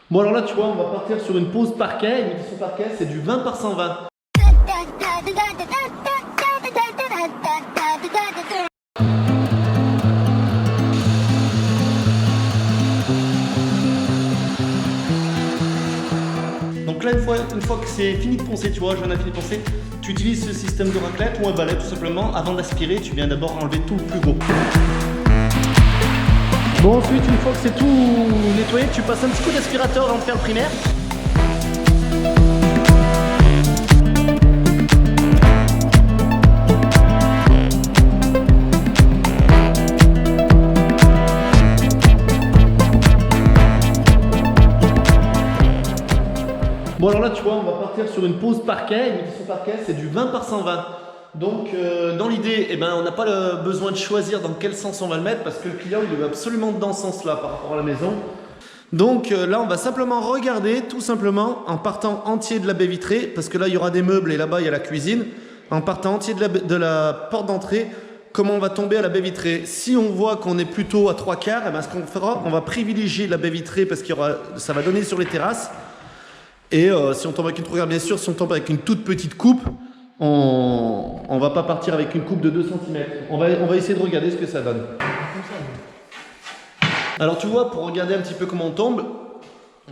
Bon alors là tu vois, on va partir sur une pose parquet. Une édition parquet, c'est du 20 par 120. Donc là, une fois que c'est fini de poncer, tu vois, j'en ai fini de poncer, tu utilises ce système de raclette ou un balai tout simplement. Avant d'aspirer, tu viens d'abord enlever tout le plus gros. Bon, ensuite, une fois que c'est tout nettoyé, tu passes un petit coup d'aspirateur avant de faire le primaire. Bon alors là tu vois, on va partir sur une pose parquet. Une édition parquet, c'est du 20 par 120. Donc dans l'idée, eh ben, on n'a pas le besoin de choisir dans quel sens on va le mettre parce que le client il veut absolument dans ce sens-là par rapport à la maison. Donc là on va simplement regarder tout simplement en partant entier de la baie vitrée parce que là il y aura des meubles et là-bas il y a la cuisine. En partant entier de la porte d'entrée, comment on va tomber à la baie vitrée. Si on voit qu'on est plutôt à 3/4, eh ben, ce qu'on fera, on va privilégier la baie vitrée parce que ça va donner sur les terrasses. Et si on tombe avec une première, bien sûr, si on tombe avec une toute petite coupe, on va pas partir avec une coupe de 2 cm. On va essayer de regarder ce que ça donne. Alors tu vois, pour regarder un petit peu comment on tombe,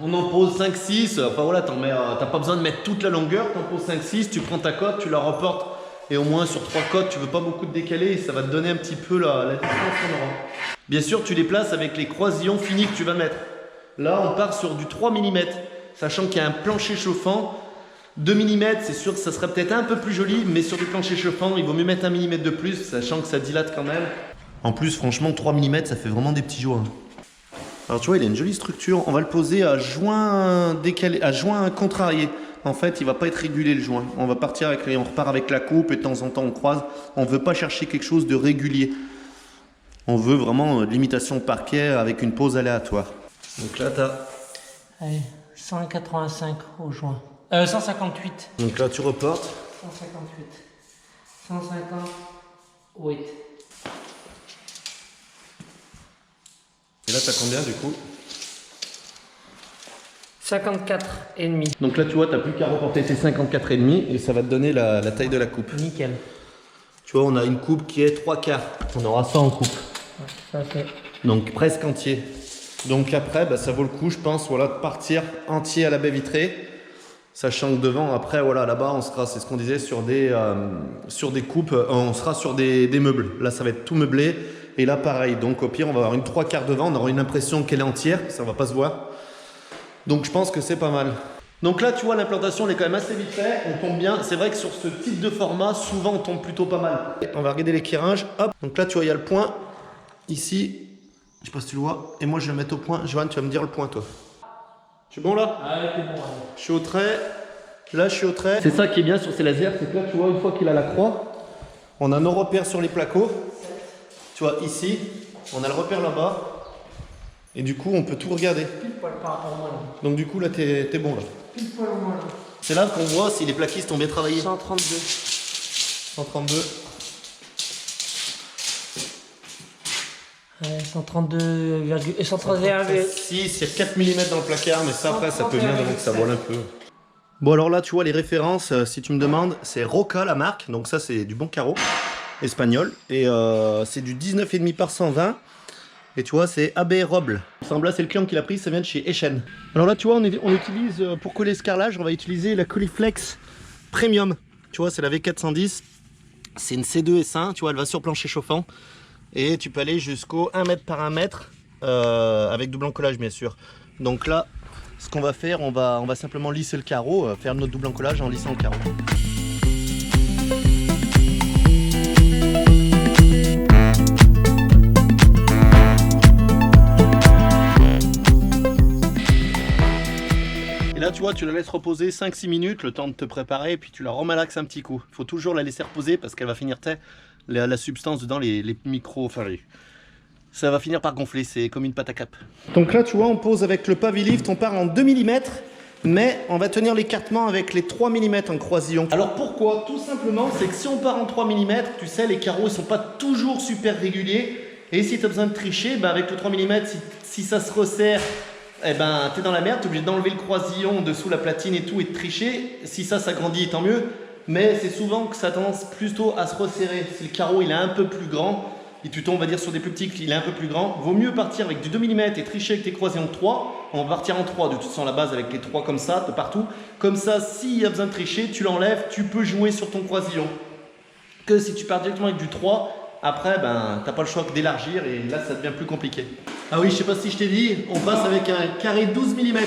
on en pose 5-6, enfin voilà, t'as pas besoin de mettre toute la longueur, t'en poses 5-6, tu prends ta cote, tu la reportes, et au moins sur 3 cotes, tu veux pas beaucoup te décaler, et ça va te donner un petit peu la distance qu'on aura. Bien sûr, tu les places avec les croisillons finis que tu vas mettre. Là, on part sur du 3 mm. Sachant qu'il y a un plancher chauffant, 2 mm, c'est sûr que ça serait peut-être un peu plus joli, mais sur du plancher chauffant, il vaut mieux mettre 1 mm de plus, sachant que ça dilate quand même. En plus, franchement, 3 mm, ça fait vraiment des petits joints. Alors tu vois, il a une jolie structure, on va le poser à joint décalé, à joint contrarié. En fait, il ne va pas être régulé le joint. On va partir avec on repart avec la coupe et de temps en temps on croise. On ne veut pas chercher quelque chose de régulier. On veut vraiment l'imitation parquet avec une pose aléatoire. Donc là, tu as... Allez. 185 au joint. 158. Donc là, tu reportes. 158. 150. Oui. Et là, tu as combien du coup? 54,5. Donc là, tu vois, tu n'as plus qu'à reporter tes 54,5 et ça va te donner la taille de la coupe. Nickel. Tu vois, on a une coupe qui est 3/4. On aura ça en coupe. Ça fait. Donc presque entier. Donc après, bah, ça vaut le coup, je pense, voilà, de partir entier à la baie vitrée. Sachant que devant, après, voilà, là-bas, on sera, c'est ce qu'on disait, sur des coupes, on sera sur des meubles. Là, ça va être tout meublé. Et là, pareil. Donc au pire, on va avoir une 3/4 devant, on aura une impression qu'elle est entière, ça va pas se voir. Donc je pense que c'est pas mal. Donc là, tu vois, l'implantation, elle est quand même assez vite faite, on tombe bien. C'est vrai que sur ce type de format, souvent, on tombe plutôt pas mal. On va regarder l'éclairage, hop. Donc là, tu vois, il y a le point, ici. Je sais pas si tu le vois. Et moi, je vais le mettre au point. Johan, tu vas me dire le point, toi. Je suis bon, là? Ah ouais, c'est bon. Ouais. Je suis au trait. Là, je suis au trait. C'est ça qui est bien sur ces lasers, c'est que là, tu vois, une fois qu'il a la croix, on a nos repères sur les placos. Tu vois, ici, on a le repère là-bas. Et du coup, on peut tout regarder. Pile poil par rapport à moi, là. Donc du coup, là, t'es bon, là. Pile poil au moi, là. C'est là qu'on voit si les plaquistes ont bien travaillé. 132. 132. Ouais, 132,1. 6, il y a 4 mm dans le placard, mais ça, après, ça peut venir donc ça vole un peu. Bon, alors là, tu vois, les références, si tu me demandes, c'est Roca, la marque. Donc ça, c'est du bon carreau espagnol. Et c'est du 19,5 par 120. Et tu vois, c'est AB Roble. Là, c'est le client qui l'a pris, ça vient de chez Echen. Alors là, tu vois, on utilise, pour coller ce carrelage, on va utiliser la Coliflex Premium. Tu vois, c'est la V410. C'est une C2S1, tu vois, elle va sur plancher chauffant. Et tu peux aller jusqu'au 1 mètre par 1 mètre, avec double encollage, bien sûr. Donc là, ce qu'on va faire, on va simplement lisser le carreau, faire notre double encollage en lissant le carreau. Et là, tu vois, tu la laisses reposer 5-6 minutes, le temps de te préparer, et puis tu la remalaxes un petit coup. Il faut toujours la laisser reposer parce qu'elle va finir la substance dedans, les micros, enfin ça va finir par gonfler, c'est comme une pâte à cap. Donc là, tu vois, on pose avec le Pavilift, on part en 2 mm, mais on va tenir l'écartement avec les 3 mm en croisillon. Alors pourquoi? Tout simplement, c'est que si on part en 3 mm, tu sais, les carreaux, ils sont pas toujours super réguliers, et si tu as besoin de tricher, bah avec le 3 mm, si ça se resserre eh ben, t'es dans la merde, t'es obligé d'enlever le croisillon dessous la platine et tout et de tricher. Si ça grandit, tant mieux. Mais c'est souvent que ça a tendance plutôt à se resserrer. Si le carreau il est un peu plus grand, et tu tombes, on va dire, sur des plus petits, il est un peu plus grand, vaut mieux partir avec du 2 mm et tricher avec tes croisillons 3. On va partir en 3, de toute façon, la base avec les 3 comme ça, de partout. Comme ça, s'il y a besoin de tricher, tu l'enlèves, tu peux jouer sur ton croisillon. Que si tu pars directement avec du 3, après, ben, t'as pas le choix que d'élargir et là, ça devient plus compliqué. Ah oui, je sais pas si je t'ai dit, on passe avec un carré 12 mm.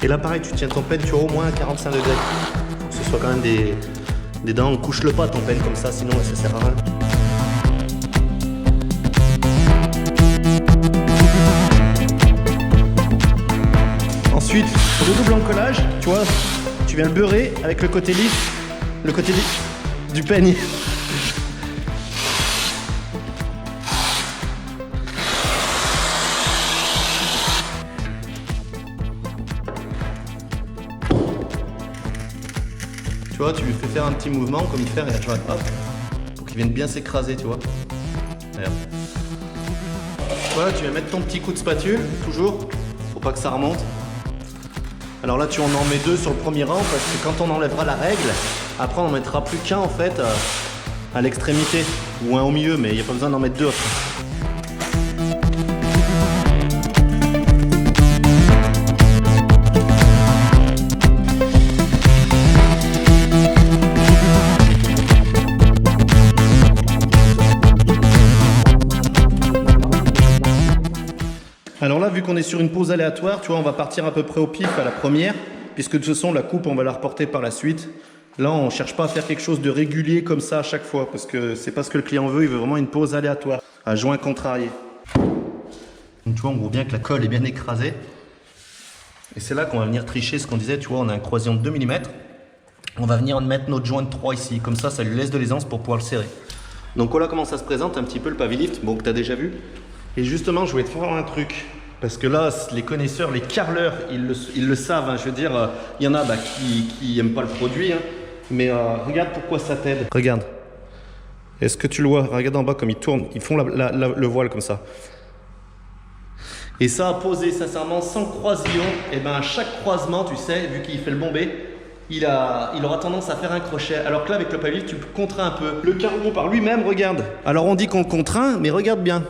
Et là pareil, tu tiens ton penne, tu as au moins 45 degrés. Faut que ce soit quand même des dents, couche-le pas ton penne comme ça, sinon ça sert à rien. Ensuite, pour le double encollage, tu vois, tu viens le beurrer avec le côté lisse du peigne. Tu vois, tu lui fais faire un petit mouvement comme il fait, regarde, je hop, pour qu'il vienne bien s'écraser, tu vois. Regarde. Voilà, tu vas mettre ton petit coup de spatule, toujours, faut pas que ça remonte. Alors là, tu en mets 2 sur le premier rang, parce que quand on enlèvera la règle, après on en mettra plus qu'un en fait à l'extrémité, ou un au milieu, mais il n'y a pas besoin d'en mettre 2 après. Alors là, vu qu'on est sur une pause aléatoire, tu vois, on va partir à peu près au pif à la première, puisque de toute façon, la coupe, on va la reporter par la suite. Là, on ne cherche pas à faire quelque chose de régulier comme ça à chaque fois, parce que c'est pas ce que le client veut, il veut vraiment une pause aléatoire, à joint contrarié. Donc tu vois, on voit bien que la colle est bien écrasée. Et c'est là qu'on va venir tricher ce qu'on disait, tu vois, on a un croisillon de 2 mm. On va venir mettre notre joint de 3 ici, comme ça lui laisse de l'aisance pour pouvoir le serrer. Donc voilà comment ça se présente un petit peu le Pavilift, bon, que tu as déjà vu. Et justement, je voulais te faire un truc, parce que là, les connaisseurs, les carleurs, ils le savent, hein. Je veux dire, il y en a qui n'aiment pas le produit, hein. Mais regarde pourquoi ça t'aide. Regarde. Est-ce que tu le vois? Regarde en bas comme ils tournent, ils font le voile comme ça. Et ça, à poser sincèrement sans croisillon, et ben à chaque croisement, tu sais, vu qu'il fait le bombé, il aura tendance à faire un crochet. Alors que là, avec le Pavilift, tu le contrains un peu. Le carreau par lui-même, regarde. Alors on dit qu'on le contraint, mais regarde bien.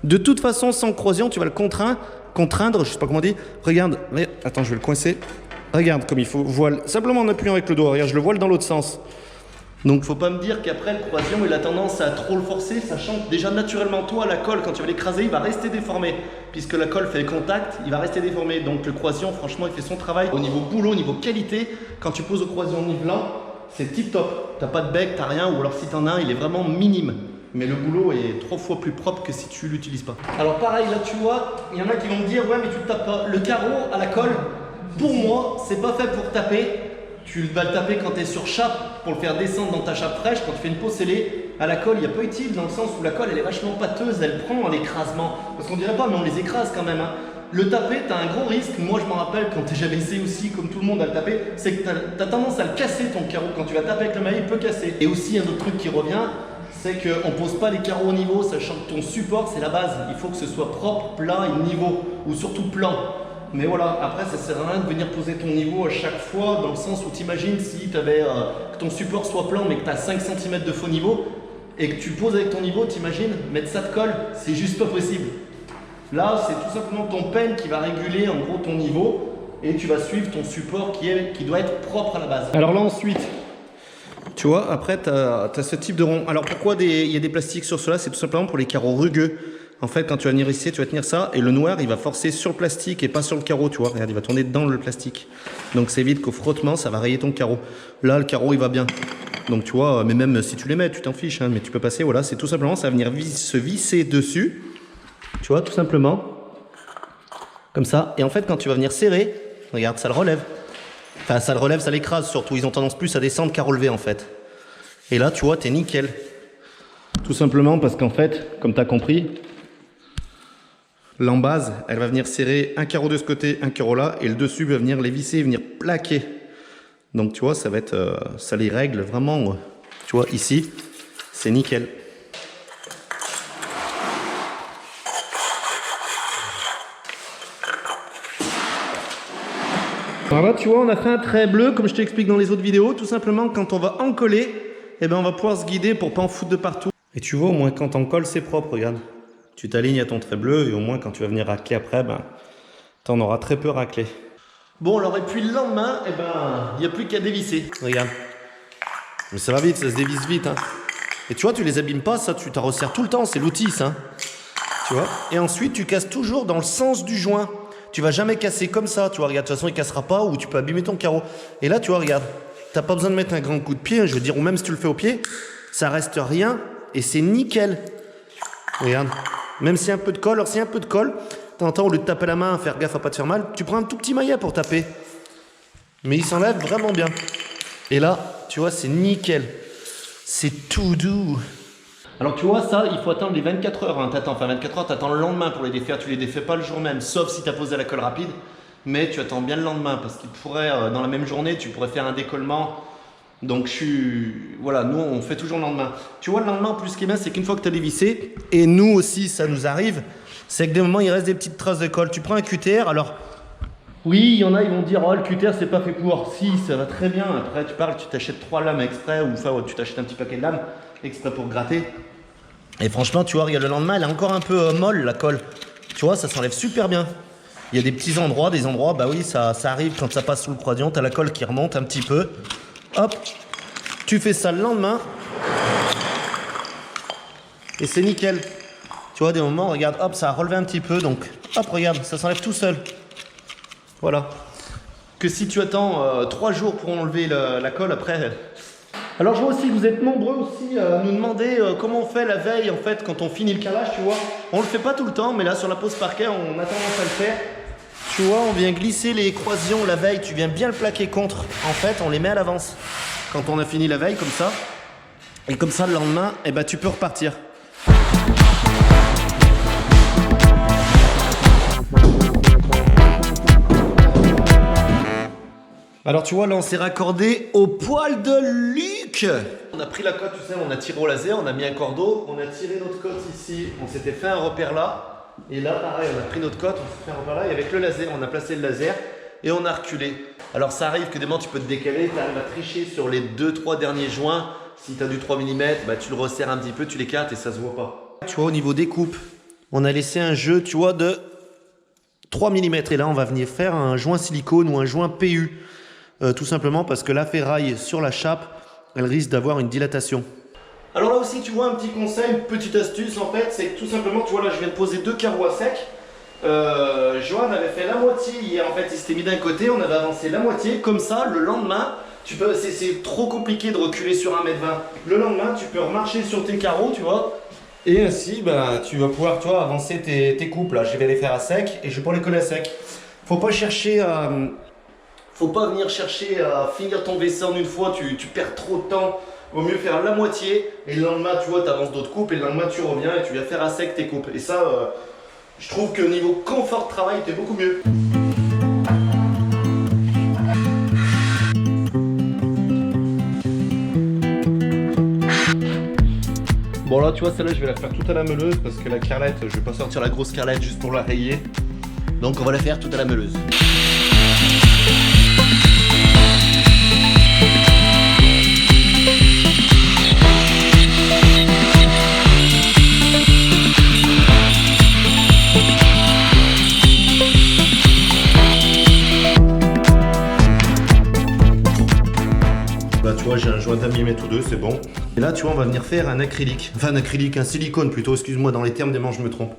De toute façon, sans croisillon, tu vas le contraindre, je sais pas comment on dit. Regarde, mais, attends, je vais le coincer. Regarde comme il faut voile, simplement en appuyant avec le doigt. Regarde, je le voile dans l'autre sens. Donc, faut pas me dire qu'après le croisillon, il a tendance à trop le forcer, sachant que déjà naturellement, toi, la colle, quand tu vas l'écraser, il va rester déformé. Puisque la colle fait contact, il va rester déformé. Donc, le croisillon, franchement, il fait son travail. Au niveau boulot, au niveau qualité, quand tu poses au croisillon nivelant, c'est tip top. T'as pas de bec, t'as rien, ou alors si t'en as un, il est vraiment minime. Mais le boulot est 3 fois plus propre que si tu l'utilises pas. Alors pareil, là tu vois, il y en a qui vont me dire ouais mais tu le tapes pas. Le carreau à la colle, pour moi, c'est pas fait pour taper. Tu vas le taper quand tu es sur chape pour le faire descendre dans ta chape fraîche. Quand tu fais une peau scellée, à la colle, il n'y a pas utile dans le sens où la colle elle est vachement pâteuse, elle prend l'écrasement. Parce qu'on dirait pas, mais on les écrase quand même, hein. Le taper, tu as un gros risque. Moi je m'en rappelle quand j'avais essayé aussi, comme tout le monde, à le taper, c'est que tu as tendance à le casser ton carreau. Quand tu vas taper avec le maillet, il peut casser. Et aussi un autre truc qui revient, c'est qu'on ne pose pas les carreaux au niveau, sachant que ton support c'est la base. Il faut que ce soit propre, plat et niveau, ou surtout plan. Mais voilà, après ça sert à rien de venir poser ton niveau à chaque fois, dans le sens où t'imagines si tu avais que ton support soit plan mais que tu as 5 cm de faux niveau, et que tu poses avec ton niveau, t'imagines, mettre ça de colle, c'est juste pas possible. Là, c'est tout simplement ton peigne qui va réguler en gros ton niveau, et tu vas suivre ton support qui doit être propre à la base. Alors là ensuite, tu vois, après, tu as ce type de rond. Alors, pourquoi il y a des plastiques sur cela? C'est tout simplement pour les carreaux rugueux. En fait, quand tu vas venir ici, tu vas tenir ça, et le noir, il va forcer sur le plastique et pas sur le carreau, tu vois. Regarde, il va tourner dans le plastique. Donc, c'est évite qu'au frottement, ça va rayer ton carreau. Là, le carreau, il va bien. Donc, tu vois, mais même si tu les mets, tu t'en fiches, hein, mais tu peux passer, voilà, c'est tout simplement, ça va venir se visser dessus. Tu vois, tout simplement. Comme ça. Et en fait, quand tu vas venir serrer, regarde, ça le relève. Enfin, ça le relève, ça l'écrase surtout. Ils ont tendance plus à descendre qu'à relever en fait. Et là, tu vois, t'es nickel. Tout simplement parce qu'en fait, comme tu as compris, L'embase, elle va venir serrer un carreau de ce côté, un carreau là, et le dessus va venir les visser et venir plaquer. Donc tu vois, ça va être, ça les règle vraiment, tu vois, ici, c'est nickel. Alors là, tu vois, on a fait un trait bleu, comme je t'explique dans les autres vidéos. Tout simplement, quand on va en coller, eh ben, on va pouvoir se guider pour pas en foutre de partout. Et tu vois, au moins, quand on colle, c'est propre, regarde. Tu t'alignes à ton trait bleu et au moins, quand tu vas venir racler après, ben, t'en auras très peu raclé. Bon, alors, et puis le lendemain, eh ben, il n'y a plus qu'à dévisser. Regarde. Mais ça va vite, ça se dévisse vite. Hein. Et tu vois, tu les abîmes pas, ça, tu t'en resserres tout le temps, c'est l'outil, ça. Tu vois. Et ensuite, tu casses toujours dans le sens du joint. Tu vas jamais casser comme ça, tu vois, regarde, de toute façon il cassera pas ou tu peux abîmer ton carreau. Et là, tu vois, regarde, t'as pas besoin de mettre un grand coup de pied, je veux dire, ou même si tu le fais au pied, ça reste rien et c'est nickel. Regarde, même s'il y a un peu de colle, alors s'il y a un peu de colle, t'entends, au lieu de taper la main, faire gaffe à pas te faire mal, tu prends un tout petit maillet pour taper. Mais il s'enlève vraiment bien. Et là, tu vois, c'est nickel. C'est tout doux. Alors tu vois ça, il faut attendre les 24 heures, hein. T'attends, enfin 24 heures, t'attends le lendemain pour les défaire, tu les défais pas le jour même, sauf si t'as posé la colle rapide, mais tu attends bien le lendemain, parce qu'il pourrait, dans la même journée, tu pourrais faire un décollement, donc voilà, nous on fait toujours le lendemain. Tu vois le lendemain, en plus ce qui est bien, c'est qu'une fois que t'as dévissé, et nous aussi ça nous arrive, c'est que des moments il reste des petites traces de colle, tu prends un QTR, alors... Oui, il y en a, ils vont dire, oh le QTR c'est pas fait pour, si, ça va très bien, après tu parles, tu t'achètes 3 lames exprès, ou enfin tu t'achètes un petit paquet de lames, exprès pour gratter. Et franchement, tu vois, regarde, le lendemain, elle est encore un peu molle, la colle. Tu vois, ça s'enlève super bien. Il y a des petits endroits, bah oui, ça arrive quand ça passe sous le croisillon, t'as la colle qui remonte un petit peu. Hop, tu fais ça le lendemain. Et c'est nickel. Tu vois, des moments, regarde, hop, ça a relevé un petit peu, donc hop, regarde, ça s'enlève tout seul. Voilà. Que si tu attends 3 jours pour enlever la colle, après... Alors je vois aussi que vous êtes nombreux aussi à nous demander comment on fait la veille en fait quand on finit le carrelage, tu vois. On le fait pas tout le temps, mais là sur la pose parquet on a tendance à le faire. Tu vois, on vient glisser les croisillons la veille, tu viens bien le plaquer contre. En fait, on les met à l'avance. Quand on a fini la veille comme ça, et comme ça le lendemain, eh ben, tu peux repartir. Alors tu vois, là on s'est raccordé au poil de Luc. On a pris la cote, tu sais, on a tiré au laser, on a mis un cordeau, on a tiré notre cote ici, on s'était fait un repère là. Et là pareil, on a pris notre cote, on s'est fait un repère là, et avec le laser, on a placé le laser et on a reculé. Alors ça arrive que des moments tu peux te décaler, tu arrives à tricher sur les 2-3 derniers joints. Si tu as du 3 mm, bah, tu le resserres un petit peu, tu l'écartes et ça se voit pas. Tu vois, au niveau des coupes, on a laissé un jeu, tu vois, de 3 mm. Et là on va venir faire un joint silicone ou un joint PU. Tout simplement parce que la ferraille sur la chape, elle risque d'avoir une dilatation. Alors là aussi, tu vois, un petit conseil, une petite astuce en fait, c'est que tout simplement, tu vois, là je viens de poser 2 carreaux à sec. Johan avait fait la moitié hier, en fait, il s'était mis d'un côté, on avait avancé la moitié, comme ça, le lendemain, c'est trop compliqué de reculer sur 1,20 m. Le lendemain, tu peux remarcher sur tes carreaux, tu vois, et ainsi, bah, tu vas pouvoir, tu vois, avancer tes coupes. Là, je vais les faire à sec et je vais pas les coller à sec. Faut pas chercher à... Faut pas venir chercher à finir ton vaisseau en une fois, tu perds trop de temps. Vaut mieux faire la moitié et le lendemain, tu vois, tu avances d'autres coupes et le lendemain, tu reviens et tu viens faire à sec tes coupes. Et ça, je trouve que niveau confort de travail, t'es beaucoup mieux. Bon là, tu vois, celle-là, je vais la faire toute à la meuleuse parce que la carrelette, je vais pas sortir la grosse carrelette juste pour la rayer. Donc on va la faire toute à la meuleuse. Tu vois, j'ai un joint d'un millimètre ou deux, c'est bon. Et là, tu vois, on va venir faire un acrylique. Enfin, un acrylique, un silicone plutôt, excuse-moi, dans les termes des manches, je me trompe.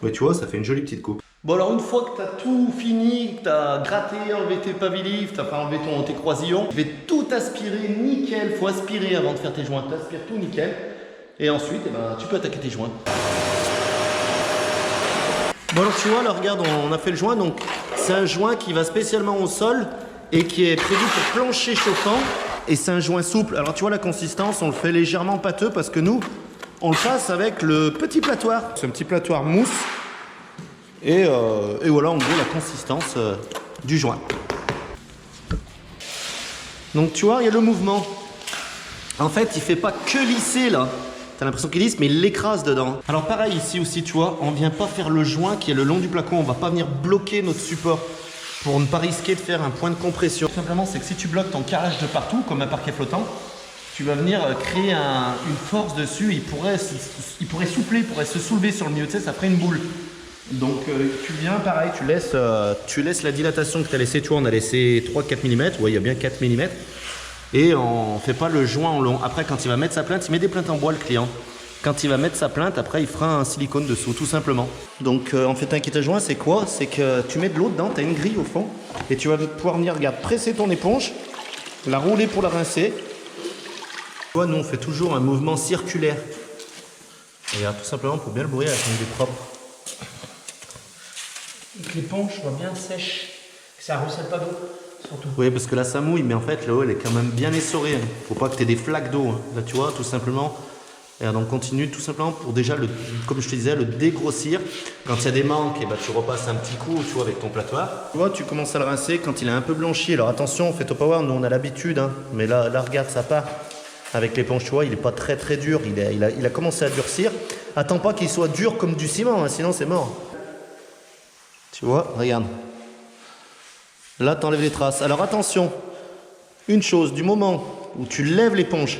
Ouais, tu vois, ça fait une jolie petite coupe. Bon, alors, une fois que tu as tout fini, que tu as gratté, enlevé tes pavilifs, tu as enlevé tes croisillons, je vais tout aspirer nickel. Faut aspirer avant de faire tes joints. Tu aspires tout nickel. Et ensuite, eh ben, tu peux attaquer tes joints. Bon, alors, tu vois, là, regarde, on a fait le joint. Donc, c'est un joint qui va spécialement au sol et qui est prévu pour plancher chauffant. Et c'est un joint souple. Alors tu vois la consistance, on le fait légèrement pâteux parce que nous, on le passe avec le petit platoir. C'est un petit platoir mousse Et voilà en gros la consistance du joint. Donc tu vois, il y a le mouvement. En fait, il fait pas que lisser là. T'as l'impression qu'il lisse, mais il l'écrase dedans. Alors pareil ici aussi, tu vois, on vient pas faire le joint qui est le long du placo. On va pas venir bloquer notre support pour ne pas risquer de faire un point de compression. Tout simplement, c'est que si tu bloques ton carrelage de partout, comme un parquet flottant, tu vas venir créer une force dessus. Il pourrait souffler, il pourrait se soulever sur le milieu, tu sais, ça ferait une boule. Donc tu viens pareil, tu laisses la dilatation que tu as laissée. Tu vois, on a laissé 3-4 mm, ouais, il y a bien 4 mm. Et on fait pas le joint en long. Après, quand il va mettre sa plainte, il met des plaintes en bois, le client. Quand il va mettre sa plainte, après, il fera un silicone dessous, tout simplement. Donc, en fait, un kit à joint, c'est quoi? C'est que tu mets de l'eau dedans, tu as une grille au fond. Et tu vas pouvoir venir, regarde, presser ton éponge, la rouler pour la rincer. Tu vois, nous, on fait toujours un mouvement circulaire. Regarde, tout simplement pour bien le bourrer avec une grille propre. Et que l'éponge soit bien sèche, que ça ne recèle pas d'eau, surtout. Oui, parce que là, ça mouille, mais en fait, l'eau, elle est quand même bien essorée. Faut pas que tu aies des flaques d'eau. Là, tu vois, tout simplement. Et donc, continue tout simplement pour déjà, comme je te disais, le dégrossir. Quand il y a des manques, et tu repasses un petit coup, tu vois, avec ton platoir. Tu vois, tu commences à le rincer quand il est un peu blanchi. Alors, attention, fait au power, nous, on a l'habitude. Hein, mais là, regarde, ça part. Avec l'éponge, tu vois, il n'est pas très très dur. Il a commencé à durcir. Attends pas qu'il soit dur comme du ciment, hein, sinon c'est mort. Tu vois, regarde. Là, tu enlèves les traces. Alors attention, une chose, du moment où tu lèves l'éponge,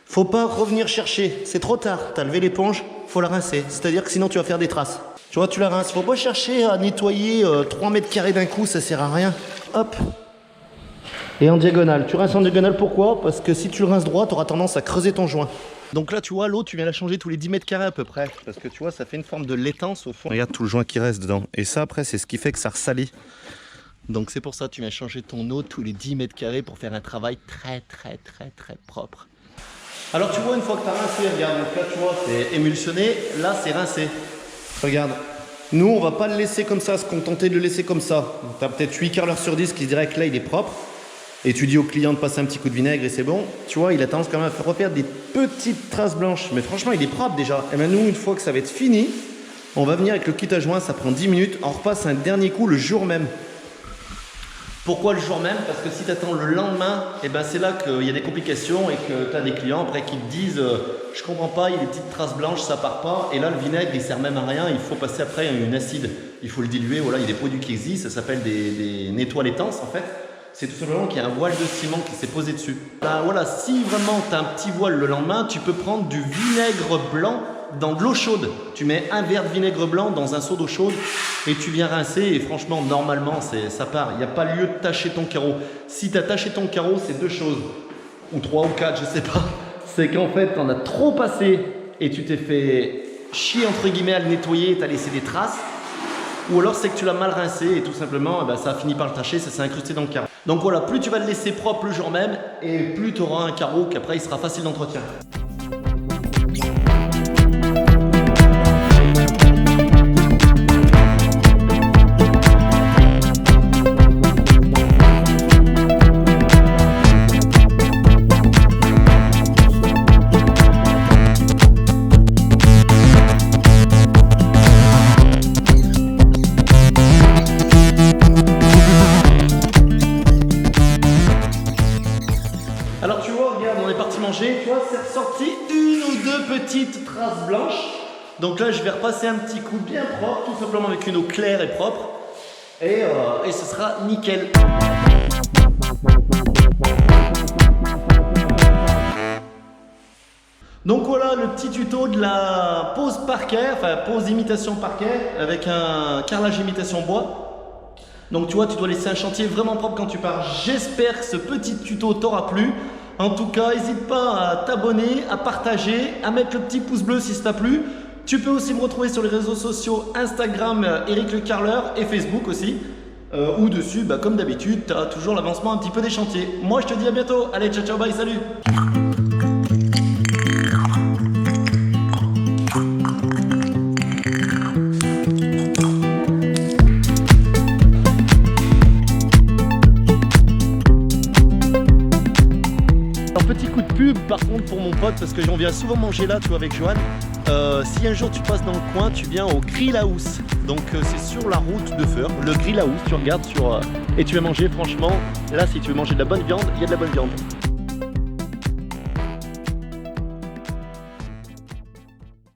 faut pas revenir chercher. C'est trop tard. Tu as levé l'éponge, faut la rincer. C'est-à-dire que sinon, tu vas faire des traces. Tu vois, tu la rinces. Faut pas chercher à nettoyer 3 mètres carrés d'un coup, ça sert à rien. Hop. Et en diagonale. Tu rinces en diagonale, pourquoi? Parce que si tu le rinces droit, tu auras tendance à creuser ton joint. Donc là, tu vois, l'eau, tu viens la changer tous les 10 mètres carrés à peu près. Parce que tu vois, ça fait une forme de laitance au fond. Regarde tout le joint qui reste dedans. Et ça, après, c'est ce qui fait que ça ressalit. Donc c'est pour ça que tu viens changer ton eau tous les 10 mètres carrés pour faire un travail très propre. Alors tu vois, une fois que tu as rincé, regarde, donc là, tu vois, c'est émulsionné. Là, c'est rincé. Regarde. Nous, on va pas le laisser comme ça, se contenter de le laisser comme ça. Tu as peut-être 8 carreleurs sur 10 qui diraient que là, il est propre. Et tu dis au client de passer un petit coup de vinaigre et c'est bon. Tu vois, il a tendance quand même à refaire des petites traces blanches. Mais franchement, il est propre déjà. Et bien nous, une fois que ça va être fini, on va venir avec le kit à joint, ça prend 10 minutes. On repasse un dernier coup le jour même. Pourquoi le jour même? Parce que si tu attends le lendemain, et ben c'est là qu'il y a des complications et que tu as des clients après qui te disent je comprends pas, il y a des petites traces blanches, ça part pas. Et là, le vinaigre, il sert même à rien. Il faut passer après une acide. Il faut le diluer. Voilà, il y a des produits qui existent. Ça s'appelle des nettoies laitances en fait. C'est tout simplement qu'il y a un voile de ciment qui s'est posé dessus. Ben voilà, si vraiment tu as un petit voile le lendemain, tu peux prendre du vinaigre blanc dans de l'eau chaude. Tu mets un verre de vinaigre blanc dans un seau d'eau chaude et tu viens rincer. Et franchement, normalement, ça part. Il n'y a pas lieu de tacher ton carreau. Si tu as taché ton carreau, c'est 2 choses. Ou 3 ou 4, je sais pas. C'est qu'en fait, tu en as trop passé et tu t'es fait chier entre guillemets à le nettoyer et tu as laissé des traces. Ou alors c'est que tu l'as mal rincé et tout simplement ça a fini par le tacher, ça s'est incrusté dans le carreau. Donc voilà, plus tu vas le laisser propre le jour même et plus tu auras un carreau qu'après il sera facile d'entretien. Alors tu vois, regarde, on est parti manger, tu vois, c'est ressorti 1 ou 2 petites traces blanches. Donc là, je vais repasser un petit coup bien propre, tout simplement avec une eau claire et propre. Et ce sera nickel. Donc voilà le petit tuto de la pose parquet, enfin pose imitation parquet avec un carrelage imitation bois. Donc tu vois, tu dois laisser un chantier vraiment propre quand tu pars. J'espère que ce petit tuto t'aura plu. En tout cas, n'hésite pas à t'abonner, à partager, à mettre le petit pouce bleu si ça t'a plu. Tu peux aussi me retrouver sur les réseaux sociaux Instagram, Eric Le Carreleur et Facebook aussi. Où dessus, comme d'habitude, tu as toujours l'avancement un petit peu des chantiers. Moi, je te dis à bientôt. Allez, ciao, ciao, bye, salut! Par contre pour mon pote parce que j'en viens souvent manger là, tu vois, avec Johan. Si un jour tu passes dans le coin, tu viens au Grill House. Donc c'est sur la route de Feur. Le Grill House, tu regardes sur et tu vas manger. Franchement, là si tu veux manger de la bonne viande, il y a de la bonne viande.